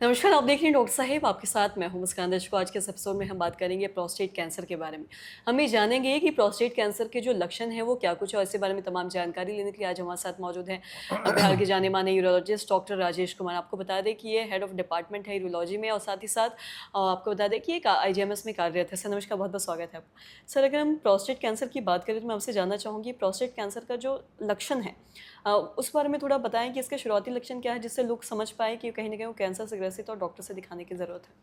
नमस्कार, आप देख रहे हैं डॉक्टर साहिब, आपके साथ मैं हूं मुस्कान। दर्शकों, आज के इस एपिसोड में हम बात करेंगे प्रोस्टेट कैंसर के बारे में। हम ये जानेंगे कि प्रोस्टेट कैंसर के जो लक्षण हैं वो क्या कुछ है, और इसी बारे में तमाम जानकारी लेने के लिए आज हमारे साथ मौजूद हैं बिहार के जाने-माने यूरोलॉजिस्ट डॉक्टर राजेश कुमार। आपको बता दें कि ये हेड ऑफ डिपार्टमेंट है यूरोलॉजी में, और साथ ही साथ आपको बता दें कि ये आईजीएमएस में कार्यरत है। सर नमस्कार, बहुत-बहुत स्वागत है आपका। सर, अगर हम प्रोस्टेट कैंसर की बात करें तो मैं आपसे जानना चाहूँगी प्रोस्टेट कैंसर का जो लक्षण है उस बारे में थोड़ा बताएँ कि इसके शुरुआती लक्षण क्या है, जिससे लोग समझ पाएँ कि कहीं न कहीं वो कैंसर से ग्रसित और डॉक्टर से दिखाने की ज़रूरत है?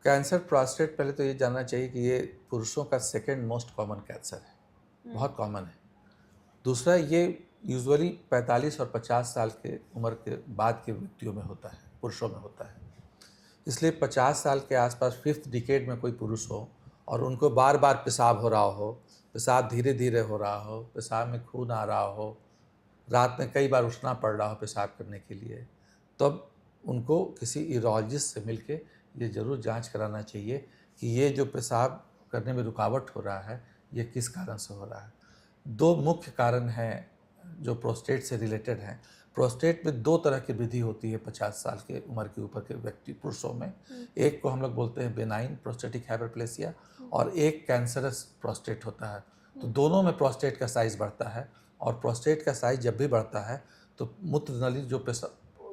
कैंसर प्रोस्टेट पहले तो ये जानना चाहिए कि ये पुरुषों का सेकंड मोस्ट कॉमन कैंसर है, हुँ, बहुत कॉमन है। दूसरा, ये यूजुअली 45 और 50 साल के उम्र के बाद के व्यक्तियों में होता है, पुरुषों में होता है। इसलिए 50 साल के आसपास फिफ्थ डिकेड में कोई पुरुष हो और उनको बार बार पेशाब हो रहा हो, पेशाब धीरे धीरे हो रहा हो, पेशाब में खून आ रहा हो, रात में कई बार उठना पड़ रहा हो पेशाब करने के लिए, तब उनको किसी यूरोलॉजिस्ट से मिलके ये ज़रूर जांच कराना चाहिए कि ये जो पेशाब करने में रुकावट हो रहा है ये किस कारण से हो रहा है। दो मुख्य कारण हैं जो प्रोस्टेट से रिलेटेड हैं। प्रोस्टेट में दो तरह की वृद्धि होती है 50 साल के उम्र के ऊपर के व्यक्ति पुरुषों में। हुँ, एक को हम लोग बोलते हैं बेनाइन प्रोस्टेटिक हाइपरप्लेसिया हुँ, और एक कैंसरस प्रोस्टेट होता है। तो हुँ, दोनों में प्रोस्टेट का साइज़ बढ़ता है और प्रोस्टेट का साइज़ जब भी बढ़ता है तो मूत्र नली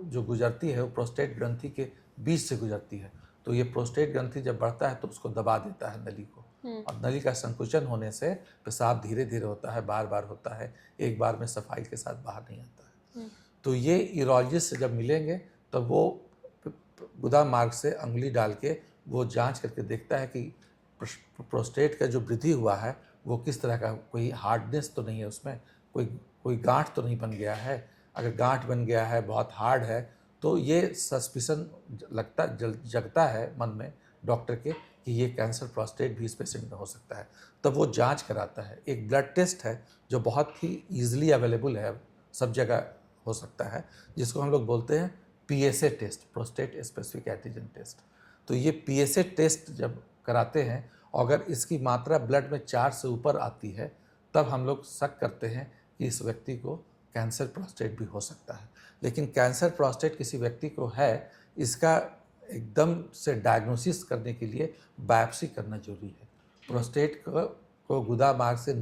जो गुजरती है वो प्रोस्टेट ग्रंथि के बीच से गुजरती है। तो ये प्रोस्टेट ग्रंथि जब बढ़ता है तो उसको दबा देता है नली को, हुँ, और नली का संकुचन होने से पेशाब धीरे धीरे होता है, बार बार होता है, एक बार में सफाई के साथ बाहर नहीं आता है। हुँ, तो ये यूरोलॉजिस्ट से जब मिलेंगे तब वो गुदा मार्ग से अंगुली डाल के वो जांच करके देखता है कि प्रोस्टेट का जो वृद्धि हुआ है वो किस तरह का, कोई हार्डनेस तो नहीं है उसमें, कोई कोई गांठ तो नहीं बन गया है। अगर गांठ बन गया है, बहुत हार्ड है, तो ये सस्पिशन जगता है मन में डॉक्टर के कि ये कैंसर प्रोस्टेट भी इस पेशेंट में हो सकता है। तब वो जांच कराता है। एक ब्लड टेस्ट है जो बहुत ही ईजिली अवेलेबल है, सब जगह हो सकता है, जिसको हम लोग बोलते हैं PSA test, prostate specific antigen test. तो ये पीएसए टेस्ट जब कराते हैं, अगर इसकी मात्रा ब्लड में 4 से ऊपर आती है तब हम लोग शक करते हैं कि इस व्यक्ति को कैंसर प्रोस्टेट भी हो सकता है। लेकिन कैंसर प्रोस्टेट किसी व्यक्ति को है, इसका एकदम से डायग्नोसिस करने के लिए बायोप्सी करना जरूरी है। हुँ, प्रोस्टेट को गुदा मार्ग से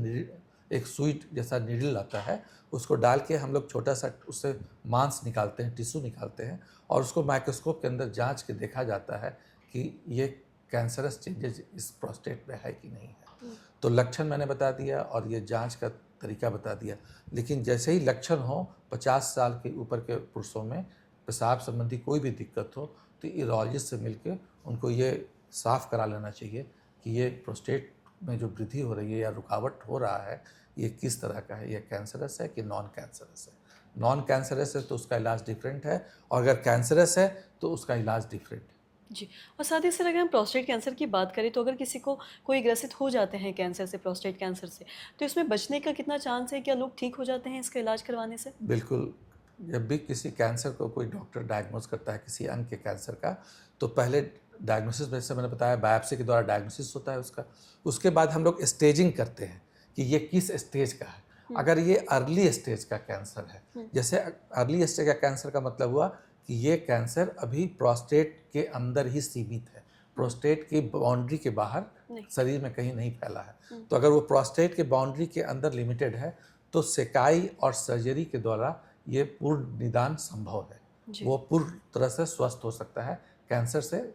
एक सुई जैसा नीडल आता है, उसको डाल के हम लोग छोटा सा उससे मांस निकालते हैं, टिश्यू निकालते हैं, और उसको माइक्रोस्कोप के अंदर जांच के देखा जाता है कि ये कैंसरस चेंजेस इस प्रोस्टेट में है कि नहीं है। हुँ, तो लक्षण मैंने बता दिया और ये जांच का तरीका बता दिया। लेकिन जैसे ही लक्षण हो 50 साल के ऊपर के पुरुषों में, पेशाब संबंधी कोई भी दिक्कत हो, तो यूरोलॉजिस्ट से मिलके उनको ये साफ करा लेना चाहिए कि ये प्रोस्टेट में जो वृद्धि हो रही है या रुकावट हो रहा है ये किस तरह का है, ये कैंसरस है कि नॉन कैंसरस है। नॉन कैंसरस है तो उसका इलाज डिफरेंट है, और अगर कैंसरस है तो उसका इलाज डिफरेंट है। जी। और साथ ही सर, अगर हम प्रोस्टेट कैंसर की बात करें तो अगर किसी को कोई ग्रसित हो जाते हैं कैंसर से, प्रोस्टेट कैंसर से, तो इसमें बचने का कितना चांस है? क्या लोग ठीक हो जाते हैं इसका इलाज करवाने से? बिल्कुल, जब भी किसी कैंसर को कोई डॉक्टर डायग्नोस करता है किसी अंग के कैंसर का, तो पहले डायग्नोसिस, जैसे मैंने बताया, बायोप्सी के द्वारा डायग्नोसिस होता है उसका। उसके बाद हम लोग स्टेजिंग करते हैं कि ये किस स्टेज का है। हुँ, अगर ये अर्ली स्टेज का कैंसर है, हुँ, जैसे अर्ली स्टेज का कैंसर का मतलब हुआ कि ये कैंसर अभी प्रोस्टेट के अंदर ही सीमित है, हुँ, प्रोस्टेट की बाउंड्री के बाहर नहीं, शरीर में कहीं नहीं फैला है। हुँ, तो अगर वो प्रोस्टेट के बाउंड्री के अंदर लिमिटेड है तो सेकाई और सर्जरी के द्वारा ये पूर्ण निदान संभव है। जी, वो पूर्ण तरह से स्वस्थ हो सकता है, कैंसर से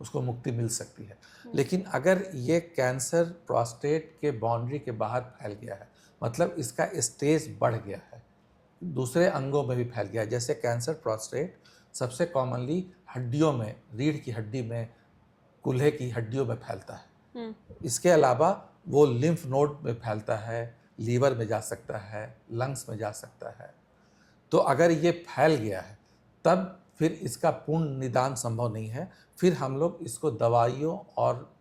उसको मुक्ति मिल सकती है। हुँ, लेकिन अगर ये कैंसर प्रोस्टेट के बाउंड्री के बाहर फैल गया है, मतलब इसका स्टेज बढ़ गया है, दूसरे अंगों में भी फैल गया है, जैसे कैंसर प्रोस्टेट सबसे कॉमनली हड्डियों में, रीढ़ की हड्डी में, कूल्हे की हड्डियों में फैलता है। हुँ, इसके अलावा वो लिम्फ नोड में फैलता है, लीवर में जा सकता है, लंग्स में जा सकता है। तो अगर ये फैल गया है तब फिर इसका पूर्ण निदान संभव नहीं है। फिर हम लोग इसको दवाइयों और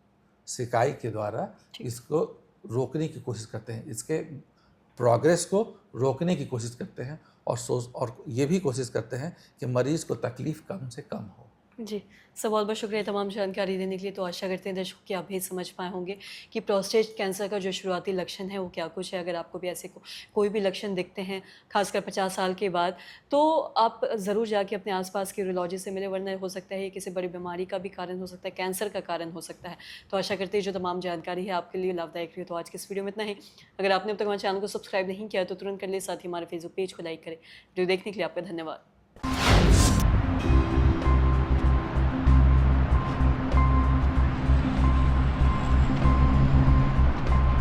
सिकाई के द्वारा ठीक, इसको रोकने की कोशिश करते हैं, इसके प्रोग्रेस को रोकने की कोशिश करते हैं, और ये भी कोशिश करते हैं कि मरीज़ को तकलीफ़ कम से कम हो। जी, सर बहुत-बहुत शुक्रिया तमाम जानकारी देने के लिए। तो आशा करते हैं दर्शकों कि आप भी समझ पाए होंगे कि प्रोस्टेट कैंसर का जो शुरुआती लक्षण है वो क्या कुछ है। अगर आपको भी ऐसे कोई भी लक्षण दिखते हैं, ख़ासकर 50 साल के बाद, तो आप ज़रूर जाके अपने आस-पास के यूरोलॉजिस्ट से मिलें, वरना हो सकता है ये किसी बड़ी बीमारी का भी कारण हो सकता है, कैंसर का कारण हो सकता है। तो आशा करते हैं जो तमाम जानकारी है आपके लिए लाभदायक रही। तो आज की इस वीडियो में इतना ही। अगर आपने अब तक हमारे चैनल को सब्सक्राइब नहीं किया है तो तुरंत कर लें, साथ ही हमारे फेसबुक पेज को लाइक करें। वीडियो देखने के लिए आपका धन्यवाद।